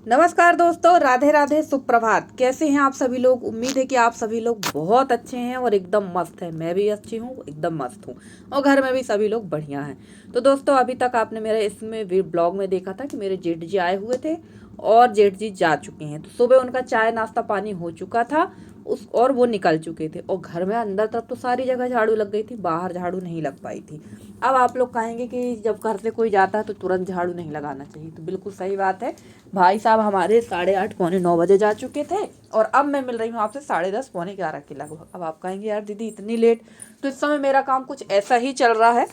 नमस्कार दोस्तों, राधे राधे, सुप्रभात। कैसे हैं आप सभी लोग? उम्मीद है कि आप सभी लोग बहुत अच्छे हैं और एकदम मस्त हैं। मैं भी अच्छी हूँ, एकदम मस्त हूँ और घर में भी सभी लोग बढ़िया हैं। तो दोस्तों, अभी तक आपने मेरे इसमें ब्लॉग में देखा था कि मेरे जेठ जी आए हुए थे और जेठ जी जा चुके हैं। तो सुबह उनका चाय नाश्ता पानी हो चुका था उस और वो निकल चुके थे और घर में अंदर तक तो सारी जगह झाड़ू लग गई थी, बाहर झाड़ू नहीं लग पाई थी। अब आप लोग कहेंगे कि जब घर से कोई जाता है तो तुरंत झाड़ू नहीं लगाना चाहिए, तो बिल्कुल सही बात है। भाई साहब हमारे 8:30 पौने 9 बजे जा चुके थे और अब मैं मिल रही हूँ आपसे 10:30 पौने 11 के लगभग। अब आप कहेंगे यार दीदी इतनी लेट, तो इस समय मेरा काम कुछ ऐसा ही चल रहा है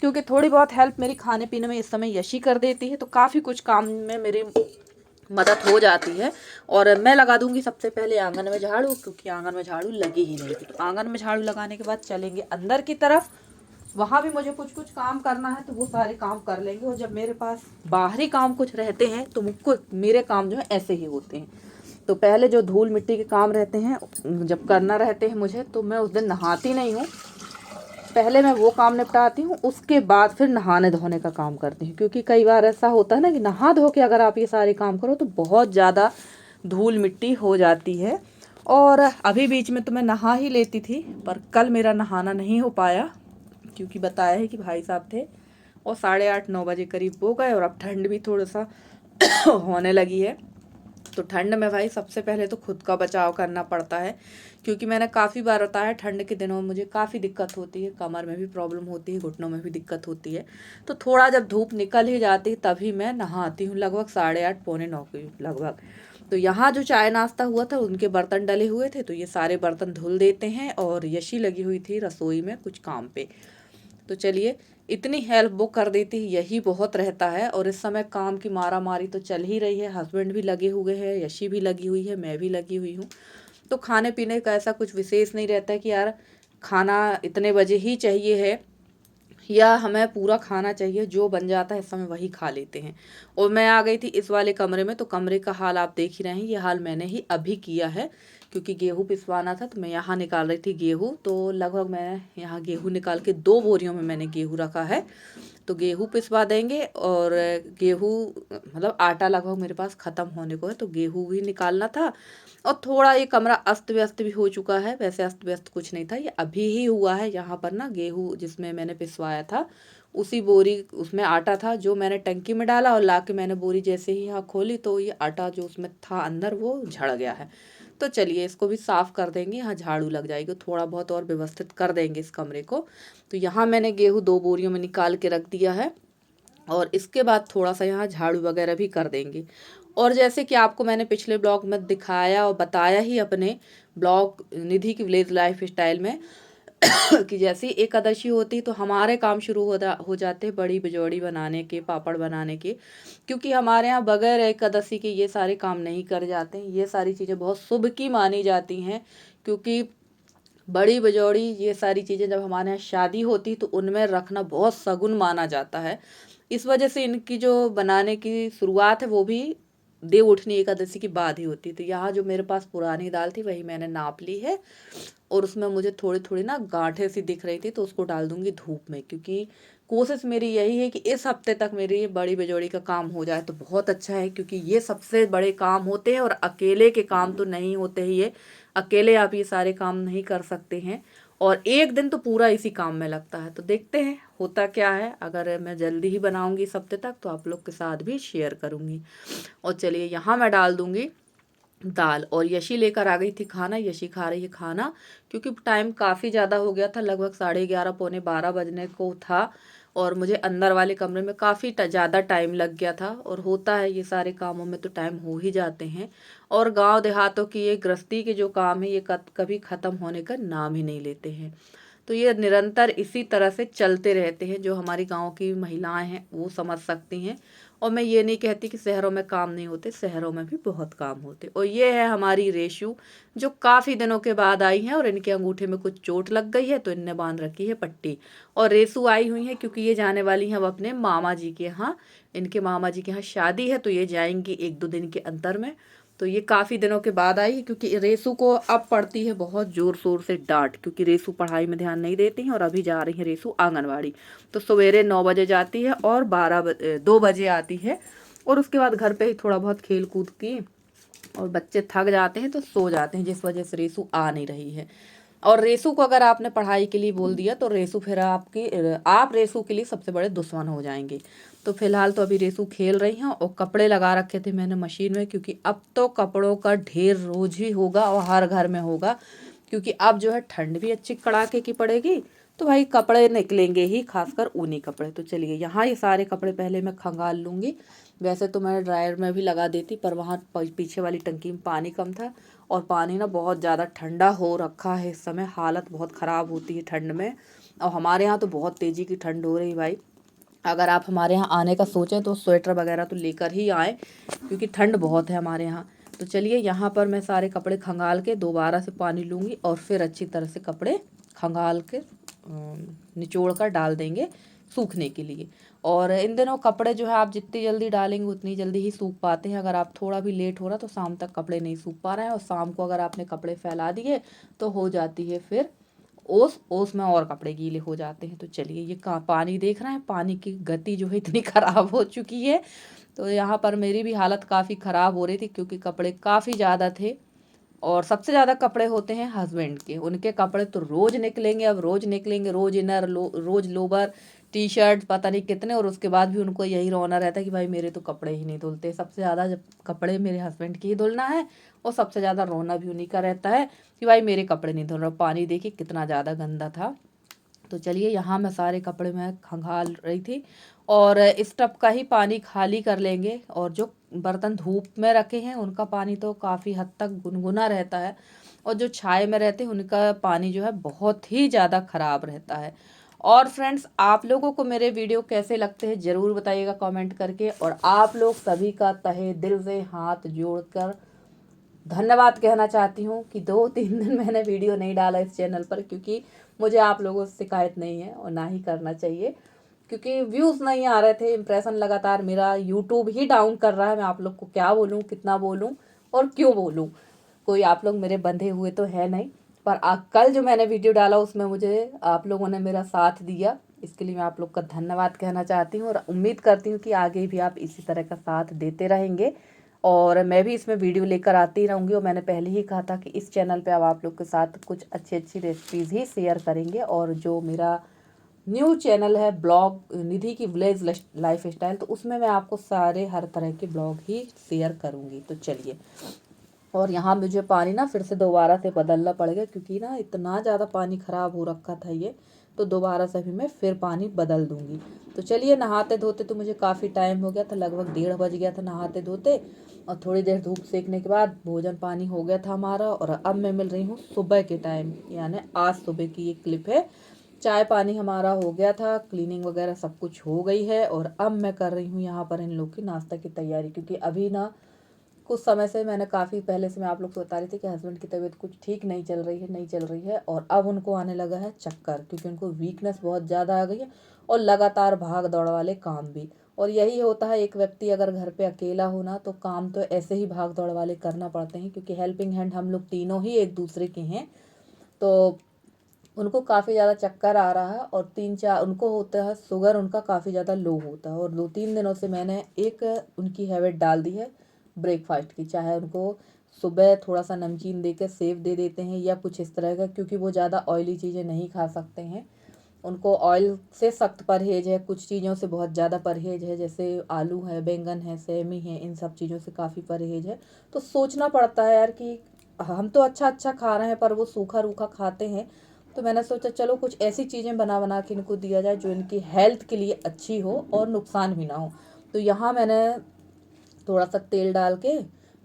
क्योंकि थोड़ी बहुत हेल्प मेरी खाने पीने में इस समय यशी कर देती है, तो काफ़ी कुछ काम में मेरी मदद हो जाती है। और मैं लगा दूंगी सबसे पहले आंगन में झाड़ू, क्योंकि आंगन में झाड़ू लगी ही नहीं थी। तो आंगन में झाड़ू लगाने के बाद चलेंगे अंदर की तरफ, वहाँ भी मुझे कुछ कुछ काम करना है तो वो सारे काम कर लेंगे। और जब मेरे पास बाहरी काम कुछ रहते हैं तो मुझको मेरे काम जो है ऐसे ही होते हैं। तो पहले जो धूल मिट्टी के काम रहते हैं जब करना रहते हैं मुझे, तो मैं उस दिन नहाती नहीं हूँ। पहले मैं वो काम निपटाती हूँ, उसके बाद फिर नहाने धोने का काम करती हूँ। क्योंकि कई बार ऐसा होता है ना कि नहा धो के अगर आप ये सारे काम करो तो बहुत ज़्यादा धूल मिट्टी हो जाती है। और अभी बीच में तो मैं नहा ही लेती थी, पर कल मेरा नहाना नहीं हो पाया क्योंकि बताया है कि भाई साहब थे और 8:30-9 बजे करीब हो गए। और अब ठंड भी थोड़ा सा होने लगी है। तो ठंड में भाई सबसे पहले तो खुद का बचाव करना पड़ता है, क्योंकि मैंने काफ़ी बार बताया ठंड के दिनों में मुझे काफ़ी दिक्कत होती है, कमर में भी प्रॉब्लम होती है, घुटनों में भी दिक्कत होती है। तो थोड़ा जब धूप निकल ही जाती है तभी मैं नहाती हूँ, लगभग 8:30 पौने 9 के लगभग। तो यहाँ जो चाय नाश्ता हुआ था उनके बर्तन डले हुए थे, तो ये सारे बर्तन धुल देते हैं। और यशी लगी हुई थी रसोई में कुछ काम पे, तो चलिए इतनी हेल्प वो कर देती है, यही बहुत रहता है। और इस समय काम की मारा मारी तो चल ही रही है, हस्बैंड भी लगे हुए हैं, यशी भी लगी हुई है, मैं भी लगी हुई हूँ। तो खाने पीने का ऐसा कुछ विशेष नहीं रहता है कि यार खाना इतने बजे ही चाहिए है या हमें पूरा खाना चाहिए। जो बन जाता है इस समय वही खा लेते हैं। और मैं आ गई थी इस वाले कमरे में, तो कमरे का हाल आप देख ही रहे हैं। ये हाल मैंने ही अभी किया है क्योंकि गेहूँ पिसवाना था, तो मैं यहाँ निकाल रही थी गेहूँ। तो लगभग मैं यहाँ गेहूँ निकाल के 2 बोरियों में मैंने गेहूँ रखा है। तो गेहूँ पिसवा देंगे और गेहूँ मतलब आटा लगभग मेरे पास ख़त्म होने को है, तो गेहूँ भी निकालना था। और थोड़ा ये कमरा अस्त व्यस्त भी हो चुका है, वैसे अस्त व्यस्त कुछ नहीं था, ये अभी ही हुआ है। यहाँ पर ना गेहूँ जिसमें मैंने पिसवाया था उसी बोरी उसमें आटा था जो मैंने टंकी में डाला और ला के मैंने बोरी जैसे ही यहाँ खोली तो ये आटा जो उसमें था अंदर वो झड़ गया है। तो चलिए इसको भी साफ़ कर देंगे, यहाँ झाड़ू लग जाएगी, थोड़ा बहुत और व्यवस्थित कर देंगे इस कमरे को। तो यहाँ मैंने गेहूँ 2 बोरियों में निकाल के रख दिया है और इसके बाद थोड़ा सा यहाँ झाड़ू वगैरह भी कर देंगे। और जैसे कि आपको मैंने पिछले ब्लॉग में दिखाया और बताया ही अपने ब्लॉग निधि की विलेज लाइफ स्टाइल में कि जैसी एकादशी होती तो हमारे काम शुरू हो जाते बड़ी बिजौड़ी बनाने के, पापड़ बनाने के। क्योंकि हमारे यहाँ बगैर एकादशी के ये सारे काम नहीं कर जाते हैं। ये सारी चीज़ें बहुत शुभ की मानी जाती हैं, क्योंकि बड़ी बिजौड़ी ये सारी चीज़ें जब हमारे यहाँ शादी होती तो उनमें रखना बहुत सगुन माना जाता है। इस वजह से इनकी जो बनाने की शुरुआत है वो भी देव उठनी एकादशी की बाद ही होती है। तो यहाँ जो मेरे पास पुरानी दाल थी वही मैंने नाप ली है और उसमें मुझे थोड़ी थोड़ी ना गांठें सी दिख रही थी, तो उसको डाल दूंगी धूप में। क्योंकि कोशिश मेरी यही है कि इस हफ्ते तक मेरी ये बड़ी बिजौड़ी का काम हो जाए तो बहुत अच्छा है, क्योंकि ये सबसे बड़े काम होते हैं और अकेले के काम तो नहीं होते ही। ये अकेले आप ये सारे काम नहीं कर सकते हैं और एक दिन तो पूरा इसी काम में लगता है। तो देखते हैं होता क्या है। अगर मैं जल्दी ही बनाऊंगी इस हफ्ते तक तो आप लोग के साथ भी शेयर करूंगी। और चलिए यहाँ मैं डाल दूंगी दाल और यशी लेकर आ गई थी खाना, यशी खा रही है खाना। क्योंकि टाइम काफ़ी ज़्यादा हो गया था, लगभग 11:30 पौने 12 बजने को था और मुझे अंदर वाले कमरे में काफ़ी ज़्यादा टाइम लग गया था। और होता है ये सारे कामों में तो टाइम हो ही जाते हैं। और गांव देहातों की ये गृहस्थी के जो काम है ये कभी ख़त्म होने का नाम ही नहीं लेते हैं। तो ये निरंतर इसी तरह से चलते रहते हैं। जो हमारी गांव की महिलाएं हैं वो समझ सकती हैं। और मैं ये नहीं कहती कि शहरों में काम नहीं होते, शहरों में भी बहुत काम होते। और ये है हमारी रेशु जो काफ़ी दिनों के बाद आई है और इनके अंगूठे में कुछ चोट लग गई है तो इनने बांध रखी है पट्टी। और रेसू आई हुई है क्योंकि ये जाने वाली हैं अब अपने मामा जी के यहाँ। इनके मामा जी के यहाँ शादी है तो ये जाएंगी 1-2 दिन के अंतर में। तो ये काफ़ी दिनों के बाद आई है क्योंकि रेसू को अब पड़ती है बहुत ज़ोर शोर से डांट, क्योंकि रेसू पढ़ाई में ध्यान नहीं देती हैं और अभी जा रही है रेसू आंगनवाड़ी। तो सवेरे 9 बजे जाती है और 2 बजे आती है। और उसके बाद घर पे ही थोड़ा बहुत खेल कूद की, और बच्चे थक जाते हैं तो सो जाते हैं, जिस वजह से रेसू आ नहीं रही है। और रेसू को अगर आपने पढ़ाई के लिए बोल दिया तो रेसू फिर आप रेसू के लिए सबसे बड़े दुश्मन हो जाएंगे। तो फिलहाल तो अभी रेसू खेल रही हैं, और कपड़े लगा रखे थे मैंने मशीन में, क्योंकि अब तो कपड़ों का ढेर रोज ही होगा और हर घर में होगा, क्योंकि अब जो है ठंड भी अच्छी कड़ाके की पड़ेगी, तो भाई कपड़े निकलेंगे ही, खासकर ऊनी कपड़े। तो चलिए यहाँ ये सारे कपड़े पहले मैं खंगाल लूँगी। वैसे तो मैं ड्रायर में भी लगा देती, पर वहाँ पीछे वाली टंकी में पानी कम था, और पानी ना बहुत ज़्यादा ठंडा हो रखा है इस समय, हालत बहुत ख़राब होती है ठंड में। और हमारे यहाँ तो बहुत तेज़ी की ठंड हो रही भाई। अगर आप हमारे यहाँ आने का सोचें तो स्वेटर वगैरह तो लेकर ही आए, क्योंकि ठंड बहुत है हमारे यहाँ। तो चलिए यहाँ पर मैं सारे कपड़े खंगाल के दोबारा से पानी लूँगी, और फिर अच्छी तरह से कपड़े खंगाल के निचोड़ कर डाल देंगे सूखने के लिए। और इन दिनों कपड़े जो है आप जितनी जल्दी डालेंगे उतनी जल्दी ही सूख पाते हैं। अगर आप थोड़ा भी लेट हो रहा तो शाम तक कपड़े नहीं सूख पा रहे हैं, और शाम को अगर आपने कपड़े फैला दिए तो हो जाती है फिर ओस ओस में, और कपड़े गीले हो जाते हैं। तो चलिए ये पानी देख रहे हैं, पानी की गति जो है इतनी ख़राब हो चुकी है। तो यहाँ पर मेरी भी हालत काफ़ी ख़राब हो रही थी, क्योंकि कपड़े काफ़ी ज़्यादा थे, और सबसे ज़्यादा कपड़े होते हैं हस्बैंड के। उनके कपड़े तो रोज़ निकलेंगे, अब रोज़ निकलेंगे, रोज़ इनर रोज़ लोवर टी शर्ट पता नहीं कितने, और उसके बाद भी उनको यही रोना रहता है कि भाई मेरे तो कपड़े ही नहीं धुलते। सबसे ज़्यादा जब कपड़े मेरे हस्बैंड की ही धुलना है, और सबसे ज़्यादा रोना भी उन्हीं का रहता है कि भाई मेरे कपड़े नहीं धुल रहे। पानी देखिए कितना ज़्यादा गंदा था। तो चलिए यहाँ मैं सारे कपड़े मैं खंगाल रही थी, और इस टब का ही पानी खाली कर लेंगे। और जो बर्तन धूप में रखे हैं उनका पानी तो काफ़ी हद तक गुनगुना रहता है, और जो छाए में रहते हैं उनका पानी जो है बहुत ही ज़्यादा ख़राब रहता है। और फ्रेंड्स, आप लोगों को मेरे वीडियो कैसे लगते हैं ज़रूर बताइएगा कमेंट करके। और आप लोग सभी का तहे दिल से हाथ जोड़कर धन्यवाद कहना चाहती हूँ कि 2-3 दिन मैंने वीडियो नहीं डाला इस चैनल पर, क्योंकि मुझे आप लोगों से शिकायत नहीं है और ना ही करना चाहिए, क्योंकि व्यूज़ नहीं आ रहे थे। इम्प्रेशन लगातार मेरा यूट्यूब ही डाउन कर रहा है। मैं आप लोग को क्या बोलूँ, कितना बोलूँ और क्यों बोलूँ, कोई आप लोग मेरे बंधे हुए तो है नहीं। पर कल जो मैंने वीडियो डाला उसमें मुझे आप लोगों ने मेरा साथ दिया, इसके लिए मैं आप लोग का धन्यवाद कहना चाहती हूँ, और उम्मीद करती हूँ कि आगे भी आप इसी तरह का साथ देते रहेंगे। और मैं भी इसमें वीडियो लेकर आती रहूँगी, और मैंने पहले ही कहा था कि इस चैनल पे अब आप लोग के साथ कुछ अच्छी अच्छी रेसिपीज़ ही शेयर करेंगे। और जो मेरा न्यू चैनल है ब्लॉग निधि की विलेज लाइफ स्टाइल, तो उसमें मैं आपको सारे हर तरह के ब्लॉग ही शेयर करूँगी। तो चलिए, और यहाँ मुझे पानी ना फिर से दोबारा से बदलना पड़ेगा, क्योंकि ना इतना ज़्यादा पानी ख़राब हो रखा था ये, तो दोबारा से भी मैं फिर पानी बदल दूँगी। तो चलिए, नहाते धोते तो मुझे काफ़ी टाइम हो गया था, लगभग 1:30 बज गया था नहाते धोते, और थोड़ी देर धूप सेकने के बाद भोजन पानी हो गया था हमारा। और अब मैं मिल रही हूँ सुबह के टाइम, यानी आज सुबह की ये क्लिप है। चाय पानी हमारा हो गया था, क्लीनिंग वगैरह सब कुछ हो गई है, और अब मैं कर रही हूँ यहाँ पर इन लोग की नाश्ता की तैयारी, क्योंकि अभी ना कुछ समय से मैंने काफ़ी पहले से मैं आप लोग को बता रही थी कि हस्बैंड की तबीयत कुछ ठीक नहीं चल रही है, और अब उनको आने लगा है चक्कर, क्योंकि उनको वीकनेस बहुत ज़्यादा आ गई है, और लगातार भाग दौड़ वाले काम भी। और यही होता है, एक व्यक्ति अगर घर पे अकेला हो ना, तो काम तो ऐसे ही भाग दौड़ वाले करना पड़ते हैं, क्योंकि हेल्पिंग हैंड हम लोग तीनों ही एक दूसरे के हैं। तो उनको काफ़ी ज़्यादा चक्कर आ रहा है, और 3-4 उनको होता है, शुगर उनका काफ़ी ज़्यादा लो होता है। और 2-3 दिनों से मैंने एक उनकी हैबिट डाल दी है ब्रेकफास्ट की, चाहे उनको सुबह थोड़ा सा नमकीन दे के सेव दे देते हैं या कुछ इस तरह का, क्योंकि वो ज़्यादा ऑयली चीज़ें नहीं खा सकते हैं। उनको ऑयल से सख्त परहेज है, कुछ चीज़ों से बहुत ज़्यादा परहेज है, जैसे आलू है, बैंगन है, सेमी है, इन सब चीज़ों से काफ़ी परहेज है। तो सोचना पड़ता है यार कि हम तो अच्छा अच्छा खा रहे हैं, पर वो सूखा रूखा खाते हैं। तो मैंने सोचा चलो कुछ ऐसी चीज़ें बना बना के इनको दिया जाए जो इनकी हेल्थ के लिए अच्छी हो और नुकसान भी ना हो। तो यहाँ मैंने थोड़ा सा तेल डाल के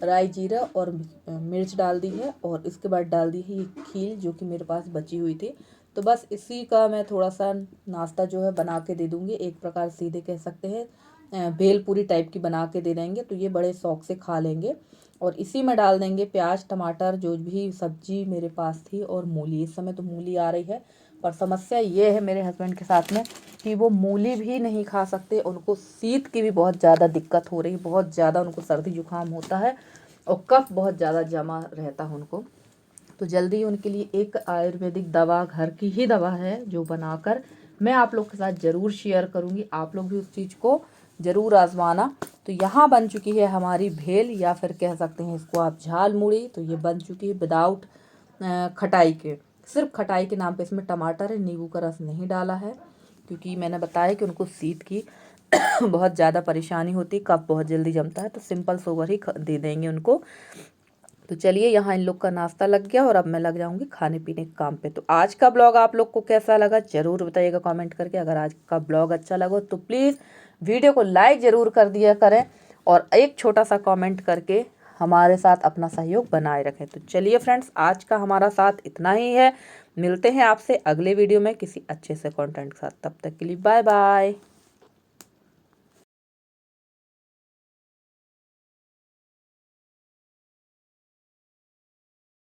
राई जीरा और मिर्च डाल दी है, और इसके बाद डाल दी है ये खीर जो कि मेरे पास बची हुई थी। तो बस इसी का मैं थोड़ा सा नाश्ता जो है बना के दे दूँगी, एक प्रकार सीधे कह सकते हैं भेल पूरी टाइप की बना के दे देंगे, तो ये बड़े शौक से खा लेंगे। और इसी में डाल देंगे प्याज टमाटर जो भी सब्जी मेरे पास थी, और मूली। इस समय तो मूली आ रही है, पर समस्या ये है मेरे हस्बैंड के साथ में कि वो मूली भी नहीं खा सकते, उनको शीत की भी बहुत ज़्यादा दिक्कत हो रही है, बहुत ज़्यादा उनको सर्दी जुकाम होता है, और कफ बहुत ज़्यादा जमा रहता है उनको। तो जल्दी उनके लिए एक आयुर्वेदिक दवा, घर की ही दवा है, जो बनाकर मैं आप लोग के साथ ज़रूर शेयर करूँगी। आप लोग भी उस चीज़ को ज़रूर आजमाना। तो यहाँ बन चुकी है हमारी भेल, या फिर कह सकते हैं इसको आप झाल मुड़ी। तो ये बन चुकी है विदाउट खटाई के, सिर्फ खटाई के नाम पे। इसमें टमाटर है, नींबू का रस नहीं डाला है, क्योंकि मैंने बताया कि उनको शीत की बहुत ज़्यादा परेशानी होती, कफ बहुत जल्दी जमता है, तो सिंपल सोवर ही दे देंगे उनको। तो चलिए, यहाँ इन लोग का नाश्ता लग गया और अब मैं लग जाऊंगी खाने पीने के काम पे। तो आज का ब्लॉग आप लोग को कैसा लगा ज़रूर बताइएगा कमेंट करके। अगर आज का ब्लॉग अच्छा लगा तो प्लीज़ वीडियो को लाइक ज़रूर कर दिया करें, और एक छोटा सा कमेंट करके हमारे साथ अपना सहयोग बनाए रखें। तो चलिए फ्रेंड्स, आज का हमारा साथ इतना ही है। मिलते हैं आपसे अगले वीडियो में किसी अच्छे से कंटेंट के साथ। तब तक के लिए बाय बाय।